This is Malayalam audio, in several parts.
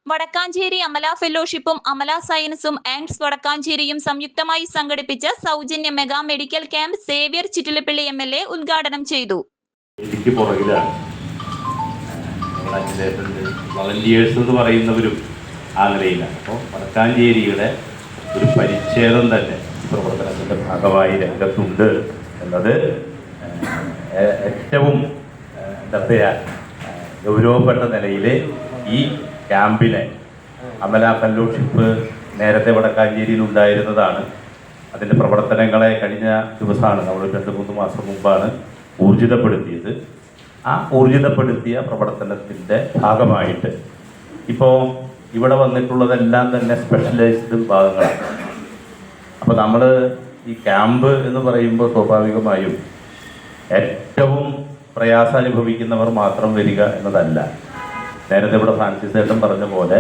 വടക്കാഞ്ചേരി അമല ഫെലോഷിപ്പും അമല സയൻസും ആൻഡ്സ് വടക്കാഞ്ചേരിയും സംയുക്തമായി സംഘടിപ്പിച്ച സൗജന്യ mega medical camp Xavier Chittilappally MLA ഉദ്ഘാടനം ചെയ്തു. എനിക്ക് പുറകിലാണ് വളണ്ടിയേഴ്സ് എന്ന് പറയുന്നവരും ആ നിലയിലാണ്. അപ്പോൾ വടക്കാഞ്ചേരിയുടെ ഒരു പരിച്ഛേദം തന്നെ പ്രവർത്തനത്തിൻ്റെ ഭാഗമായി രംഗത്തുണ്ട് എന്നത് ഏറ്റവും എന്താ പറയുക ഗൗരവപ്പെട്ട നിലയിൽ ഈ ക്യാമ്പിനെ അമല ഫെലോഷിപ്പ് നേരത്തെ വടക്കാഞ്ചേരിയിൽ ഉണ്ടായിരുന്നതാണ്. അതിൻ്റെ പ്രവർത്തനങ്ങളെ കഴിഞ്ഞ ദിവസമാണ് നമ്മൾ 2-3 മാസം മുമ്പാണ് ഊർജിതപ്പെടുത്തിയത്. ആ ഊർജിതപ്പെടുത്തിയ പ്രവർത്തനത്തിൻ്റെ ഭാഗമായിട്ട് ഇപ്പോൾ ഇവിടെ വന്നിട്ടുള്ളതെല്ലാം തന്നെ സ്പെഷ്യലൈസ്ഡ് വിഭാഗങ്ങളാണ്. അപ്പോൾ നമ്മൾ ഈ ക്യാമ്പ് എന്ന് പറയുമ്പോൾ സ്വാഭാവികമായും ഏറ്റവും പ്രയാസം അനുഭവിക്കുന്നവർ മാത്രം വരിക എന്നതല്ല. നേരത്തെ ഇവിടെ ഫ്രാൻസിസ് ഏട്ടൻ പറഞ്ഞ പോലെ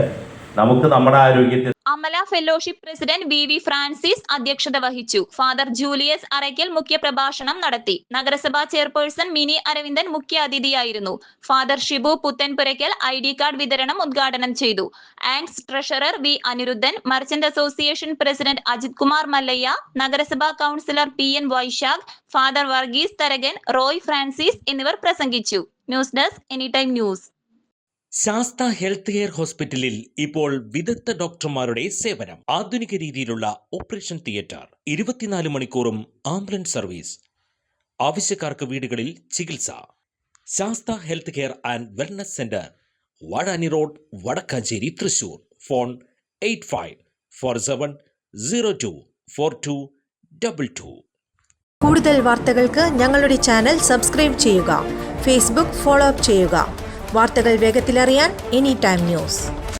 നമുക്ക് നമ്മുടെ ആരോഗ്യത്തിൽ Amala fellowship president VV Francis അധ്യക്ഷത വഹിച്ചു. ഫാദർ ജൂലിയസ് അറയ്ക്കൽ മുഖ്യപ്രഭാഷണം നടത്തി. നഗരസഭാ ചെയർപേഴ്സൺ മിനി അരവിന്ദൻ മുഖ്യ അതിഥിയായിരുന്നു. Father Shibu Puthenpurackal ID card വിതരണം ഉദ്ഘാടനം ചെയ്തു. ആൻഡ്സ് treasurer V Aniruddhan, merchant association president Ajith Kumar Mallayya, നഗരസഭാ councillor PN Vaishakh, father Varghese Tharakan, Roy Francis എന്നിവർ പ്രസംഗിച്ചു. News desk anytime news. Sastha health care ഹോസ്പിറ്റലിൽ ഇപ്പോൾ വിദഗ്ധ ഡോക്ടർമാരുടെ സേവനം. ആധുനിക രീതിയിലുള്ള ഓപ്പറേഷൻ തിയേറ്റർ, 24 മണിക്കൂറും ആംബുലൻസ് സർവീസ്, ആവശ്യക്കാർക്ക് വീടുകളിൽ ചികിത്സ. Sastha health care and wellness centre, Vazhani road, Vadakkanchery, Thrissur. Phone 8547024222. കൂടുതൽ വാർത്തകൾക്ക് ഞങ്ങളുടെ ചാനൽ സബ്സ്ക്രൈബ് ചെയ്യുക. ഫേസ്ബുക്ക് ഫോളോ അപ്പ് ചെയ്യുക. വാർത്തകൾ വേഗത്തിലറിയാൻ എനിടൈം ന്യൂസ്.